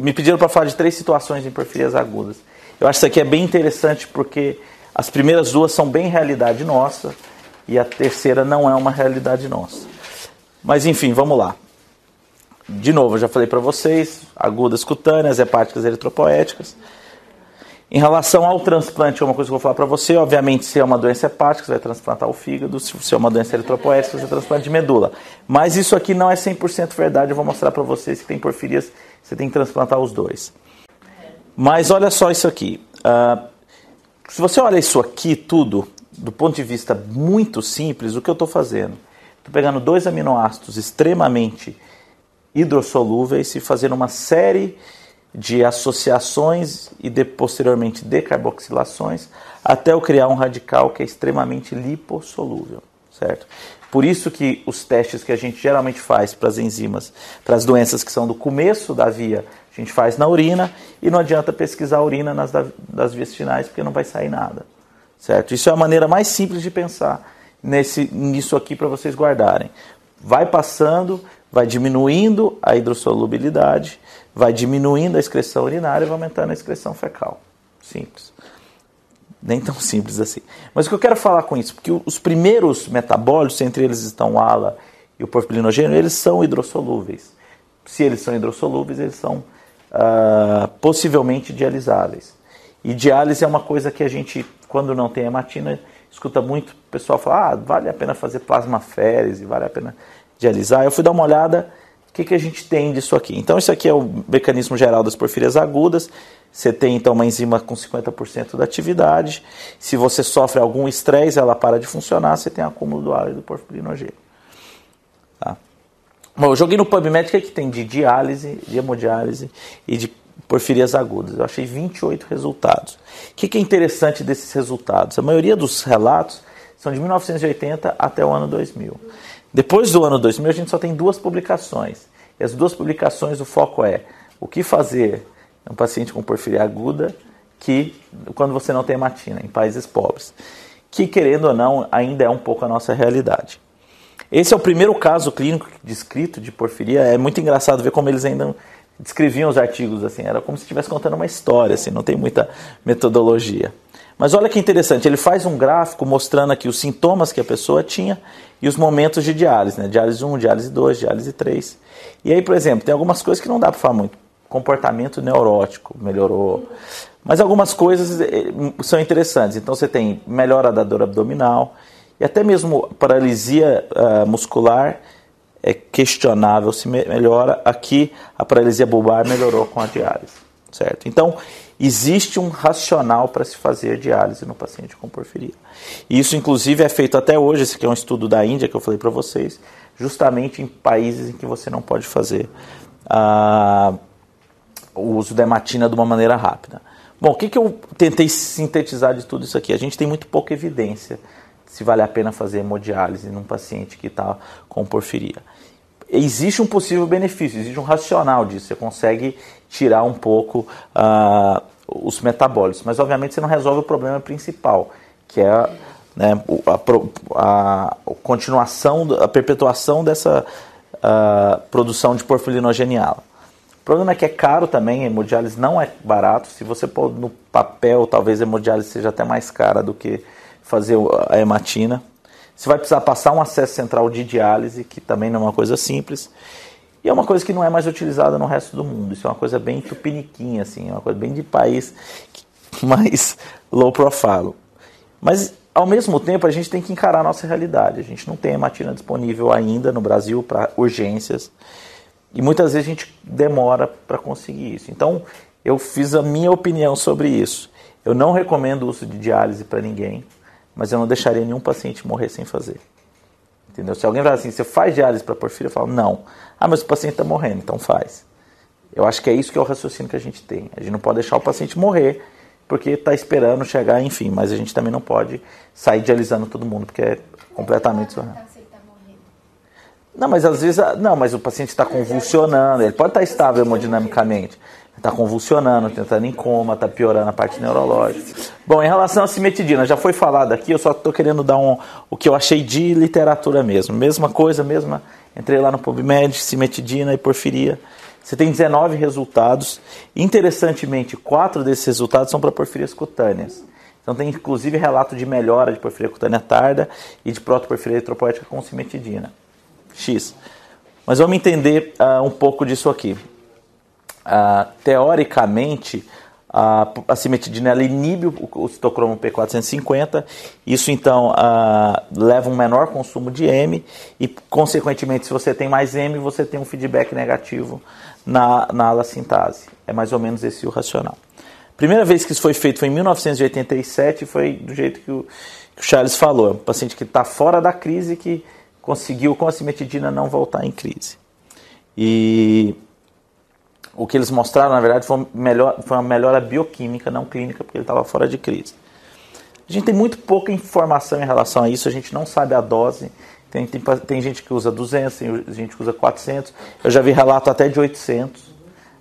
me pediram para falar de 3 situações em porfirias agudas. Eu acho que isso aqui é bem interessante porque as primeiras 2 são bem realidade nossa e a terceira não é uma realidade nossa. Mas enfim, vamos lá. De novo, eu já falei para vocês, agudas cutâneas, hepáticas eritropoéticas. Em relação ao transplante, é uma coisa que eu vou falar para você, obviamente, se é uma doença hepática, você vai transplantar o fígado, se é uma doença eritropoética, você vai transplante de medula. Mas isso aqui não é 100% verdade, eu vou mostrar para vocês que tem porfirias, você tem que transplantar os 2. Mas olha só isso aqui. Se você olha isso aqui tudo, do ponto de vista muito simples, o que eu estou fazendo? Estou pegando 2 aminoácidos extremamente hidrossolúveis e fazendo uma série de associações e posteriormente decarboxilações até eu criar um radical que é extremamente lipossolúvel, certo? Por isso que os testes que a gente geralmente faz para as enzimas, para as doenças que são do começo da via, a gente faz na urina e não adianta pesquisar a urina das vias finais porque não vai sair nada, certo? Isso é a maneira mais simples de pensar nisso aqui para vocês guardarem. Vai passando, vai diminuindo a hidrossolubilidade, vai diminuindo a excreção urinária e vai aumentando a excreção fecal. Simples. Nem tão simples assim. Mas o que eu quero falar com isso? Porque os primeiros metabólitos, entre eles estão o ALA e o porfirinogênio, eles são hidrossolúveis. Se eles são hidrossolúveis, eles são possivelmente dialisáveis. E diálise é uma coisa que a gente, quando não tem hematina, escuta muito o pessoal falar, vale a pena fazer plasmaférese, vale a pena dialisar. Eu fui dar uma olhada, o que a gente tem disso aqui? Então, isso aqui é o mecanismo geral das porfírias agudas. Você tem, então, uma enzima com 50% da atividade. Se você sofre algum estresse, ela para de funcionar, você tem acúmulo do ALA e do porfirinogênio. Tá? Bom, eu joguei no PubMed o que tem de diálise, de hemodiálise e de porfírias agudas. Eu achei 28 resultados. O que é interessante desses resultados? A maioria dos relatos são de 1980 até o ano 2000. Depois do ano 2000, a gente só tem 2 publicações. E as 2 publicações, o foco é o que fazer em um paciente com porfíria aguda quando você não tem hematina, em países pobres. Que, querendo ou não, ainda é um pouco a nossa realidade. Esse é o primeiro caso clínico descrito de porfiria. É muito engraçado ver como eles ainda descreviam os artigos. Assim, era como se estivesse contando uma história, assim, não tem muita metodologia. Mas olha que interessante, ele faz um gráfico mostrando aqui os sintomas que a pessoa tinha e os momentos de diálise, né? Diálise 1, diálise 2, diálise 3. E aí, por exemplo, tem algumas coisas que não dá para falar muito. Comportamento neurótico melhorou. Mas algumas coisas são interessantes. Então você tem melhora da dor abdominal e até mesmo paralisia muscular é questionável se melhora. Aqui a paralisia bulbar melhorou com a diálise, certo? Então existe um racional para se fazer diálise no paciente com porfiria. E isso, inclusive, é feito até hoje. Esse aqui é um estudo da Índia que eu falei para vocês, justamente em países em que você não pode fazer o uso da hematina de uma maneira rápida. Bom, o que eu tentei sintetizar de tudo isso aqui? A gente tem muito pouca evidência se vale a pena fazer hemodiálise num paciente que está com porfiria. Existe um possível benefício, existe um racional disso, você consegue tirar um pouco os metabólitos, mas obviamente você não resolve o problema principal, que é a continuação, a perpetuação dessa produção de porfirinogeniala. O problema é que é caro também, a hemodiálise não é barato. Se você pôr no papel, talvez a hemodiálise seja até mais cara do que fazer a hematina. Você vai precisar passar um acesso central de diálise, que também não é uma coisa simples. E é uma coisa que não é mais utilizada no resto do mundo. Isso é uma coisa bem tupiniquinha, assim, é uma coisa bem de país mais low profile. Mas, ao mesmo tempo, a gente tem que encarar a nossa realidade. A gente não tem hematina disponível ainda no Brasil para urgências. E muitas vezes a gente demora para conseguir isso. Então, eu fiz a minha opinião sobre isso. Eu não recomendo o uso de diálise para ninguém, mas eu não deixaria nenhum paciente morrer sem fazer. Entendeu? Se alguém fala assim, você faz diálise para porfíria? Eu falo, não. Mas o paciente está morrendo, então faz. Eu acho que é isso que é o raciocínio que a gente tem. A gente não pode deixar o paciente morrer, porque está esperando chegar, enfim. Mas a gente também não pode sair dialisando todo mundo, porque é completamente surreal. Não, mas às vezes, mas o paciente está convulsionando, ele pode estar estável hemodinamicamente, está convulsionando, tentando em coma, está piorando a parte neurológica. Bom, em relação à cimetidina, já foi falado aqui, eu só estou querendo dar o que eu achei de literatura mesmo. Mesma coisa, entrei lá no PubMed, cimetidina e porfiria. Você tem 19 resultados. Interessantemente, 4 desses resultados são para porfirias cutâneas. Então tem inclusive relato de melhora de porfiria cutânea tarda e de protoporfiria eritropoética com cimetidina. X. Mas vamos entender um pouco disso aqui. Teoricamente, a cimetidina ela inibe o citocromo P450, isso então leva um menor consumo de M e, consequentemente, se você tem mais M, você tem um feedback negativo na alacintase. É mais ou menos esse o racional. Primeira vez que isso foi feito foi em 1987, foi do jeito que o Charles falou. É um paciente que está fora da crise, que conseguiu com a cimetidina não voltar em crise. E o que eles mostraram, na verdade, foi uma melhora bioquímica, não clínica, porque ele estava fora de crise. A gente tem muito pouca informação em relação a isso, a gente não sabe a dose. Tem gente que usa 200, tem gente que usa 400, eu já vi relato até de 800.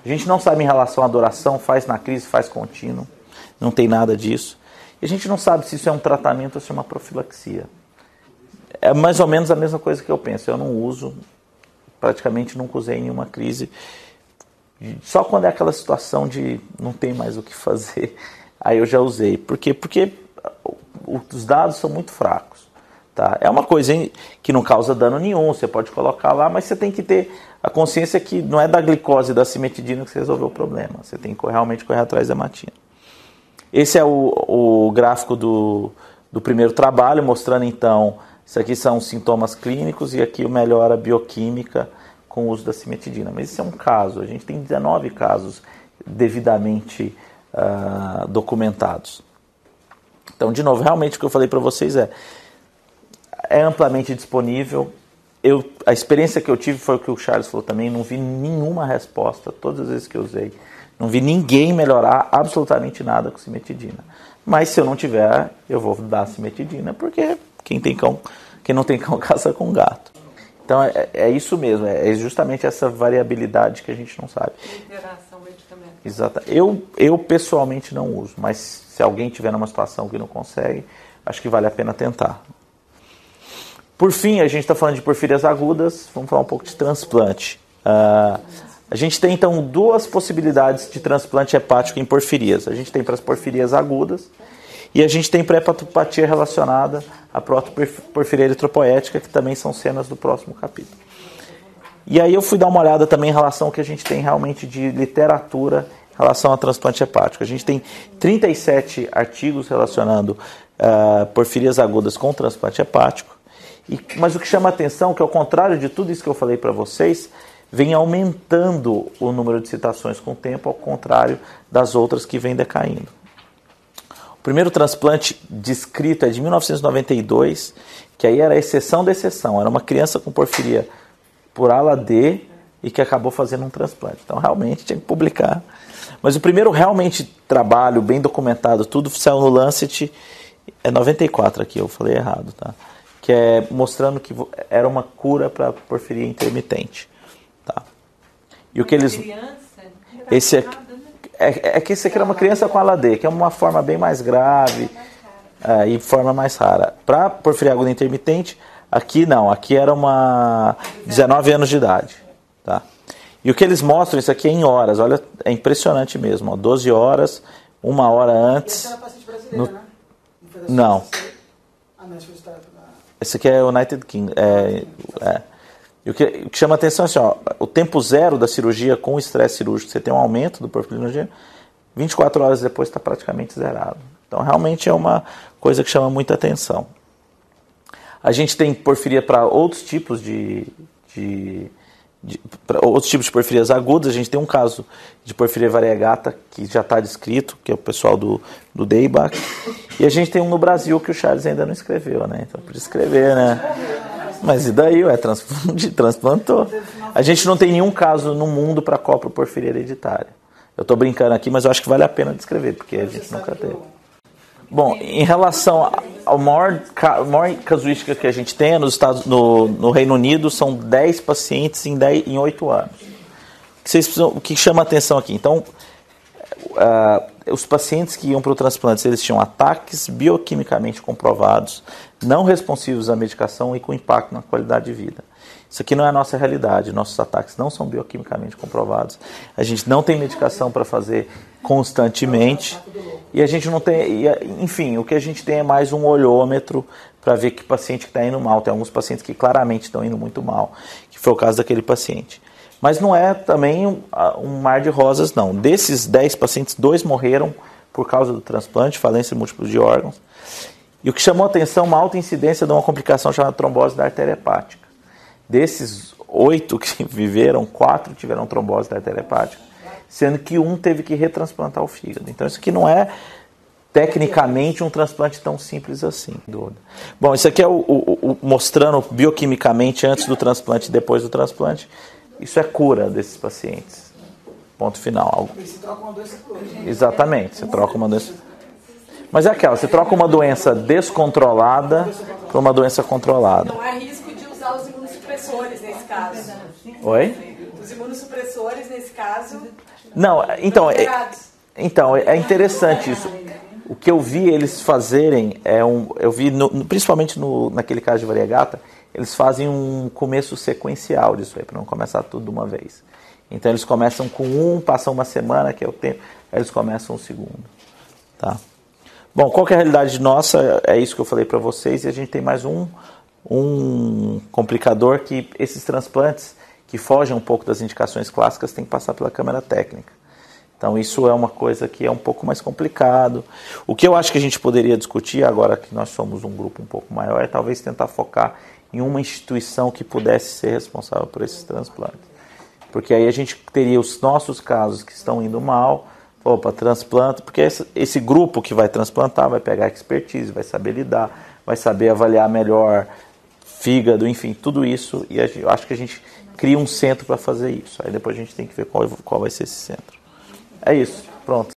A gente não sabe em relação à duração, faz na crise, faz contínuo, não tem nada disso. E a gente não sabe se isso é um tratamento ou se é uma profilaxia. É mais ou menos a mesma coisa que eu penso, eu não uso, praticamente nunca usei em nenhuma crise. Só quando é aquela situação de não tem mais o que fazer, aí eu já usei. Por quê? Porque os dados são muito fracos. Tá? É uma coisa que não causa dano nenhum, você pode colocar lá, mas você tem que ter a consciência que não é da glicose e da cimetidina que você resolveu o problema. Você tem que realmente correr atrás da hematina. Esse é o gráfico do primeiro trabalho, mostrando então, isso aqui são os sintomas clínicos e aqui o melhora bioquímica com o uso da cimetidina. Mas isso é um caso, a gente tem 19 casos devidamente documentados. Então, de novo, realmente o que eu falei para vocês é amplamente disponível. A experiência que eu tive foi o que o Charles falou também, não vi nenhuma resposta, todas as vezes que eu usei, não vi ninguém melhorar absolutamente nada com cimetidina. Mas se eu não tiver, eu vou dar cimetidina, porque quem não tem cão caça com gato. Então é isso mesmo, é justamente essa variabilidade que a gente não sabe. Interação medicamentosa. Exato. Eu pessoalmente não uso, mas se alguém tiver numa situação que não consegue, acho que vale a pena tentar. Por fim, a gente está falando de porfírias agudas, vamos falar um pouco de transplante. A gente tem, então, 2 possibilidades de transplante hepático em porfirias. A gente tem para as porfirias agudas e a gente tem para a hepatopatia relacionada à protoporfiria eritropoética, que também são cenas do próximo capítulo. E aí eu fui dar uma olhada também em relação ao que a gente tem realmente de literatura em relação a transplante hepático. A gente tem 37 artigos relacionando porfirias agudas com transplante hepático. Mas o que chama a atenção é que, ao contrário de tudo isso que eu falei para vocês, vem aumentando o número de citações com o tempo, ao contrário das outras que vem decaindo. O primeiro transplante descrito é de 1992, que aí era a exceção da exceção. Era uma criança com porfiria por ala D e que acabou fazendo um transplante. Então, realmente, tinha que publicar. Mas o primeiro realmente trabalho, bem documentado, tudo saiu no Lancet, é 94 aqui, eu falei errado, tá? Que é mostrando que era uma cura para porfiria intermitente. Tá? E o que eles... Esse aqui, que esse aqui era uma criança com ALAD, que é uma forma bem mais grave e forma mais rara. Para porfiria aguda intermitente, aqui não, aqui era uma 19 anos de idade. Tá? E o que eles mostram, isso aqui é em horas, olha, é impressionante mesmo, ó, 12 horas, 1 hora antes... Esse era paciente brasileiro, né? Não. Esse aqui é o United Kingdom. E o que chama a atenção é assim, ó, o tempo zero da cirurgia com o estresse cirúrgico, você tem um aumento do porfirinogênio, 24 horas depois está praticamente zerado. Então, realmente é uma coisa que chama muita atenção. A gente tem porfiria para outros tipos outros tipos de porfirias agudas. A gente tem um caso de porfiria variegata que já está descrito, que é o pessoal do Deibach. E a gente tem um no Brasil que o Charles ainda não escreveu, né? Então, podia escrever, né? Mas e daí? Transplantou. A gente não tem nenhum caso no mundo para coproporfiria hereditária. Eu estou brincando aqui, mas eu acho que vale a pena descrever, porque a gente nunca teve. Bom, em relação à maior casuística que a gente tem no Reino Unido, são 10 pacientes em 8 anos. O que chama a atenção aqui? Então, os pacientes que iam para o transplante, eles tinham ataques bioquimicamente comprovados, não responsivos à medicação e com impacto na qualidade de vida. Isso aqui não é a nossa realidade, nossos ataques não são bioquimicamente comprovados, a gente não tem medicação para fazer constantemente, e a gente não tem, enfim, o que a gente tem é mais um olhômetro para ver que paciente que está indo mal. Tem alguns pacientes que claramente estão indo muito mal, que foi o caso daquele paciente. Mas não é também um mar de rosas, não. Desses 10 pacientes, 2 morreram por causa do transplante, falência múltipla de órgãos. E o que chamou a atenção, uma alta incidência de uma complicação chamada trombose da artéria hepática. Desses 8 que viveram, 4 tiveram trombose da artéria hepática, sendo que 1 teve que retransplantar o fígado. Então isso aqui não é tecnicamente um transplante tão simples assim. Bom, isso aqui é mostrando bioquimicamente antes do transplante e depois do transplante. Isso é cura desses pacientes. Ponto final. Você troca uma doença por outra. Exatamente, você troca uma doença. Mas é aquela, você troca uma doença descontrolada por uma doença controlada. Não há risco de usar os imunossupressores nesse caso. Oi? Os imunossupressores nesse caso. Não, então é interessante isso. O que eu vi eles fazerem eu vi principalmente naquele caso de variegata, eles fazem um começo sequencial disso aí, para não começar tudo de uma vez. Então eles começam com passam uma semana, que é o tempo, aí eles começam o segundo. Tá? Bom, qual que é a realidade nossa? É isso que eu falei para vocês, e a gente tem mais um complicador, que esses transplantes que fogem um pouco das indicações clássicas têm que passar pela câmara técnica. Então isso é uma coisa que é um pouco mais complicado. O que eu acho que a gente poderia discutir, agora que nós somos um grupo um pouco maior, é talvez tentar focar em uma instituição que pudesse ser responsável por esses transplantes. Porque aí a gente teria os nossos casos que estão indo mal, transplanta, porque esse grupo que vai transplantar vai pegar expertise, vai saber lidar, vai saber avaliar melhor fígado, enfim, tudo isso, e eu acho que a gente cria um centro para fazer isso. Aí depois a gente tem que ver qual vai ser esse centro. É isso, pronto.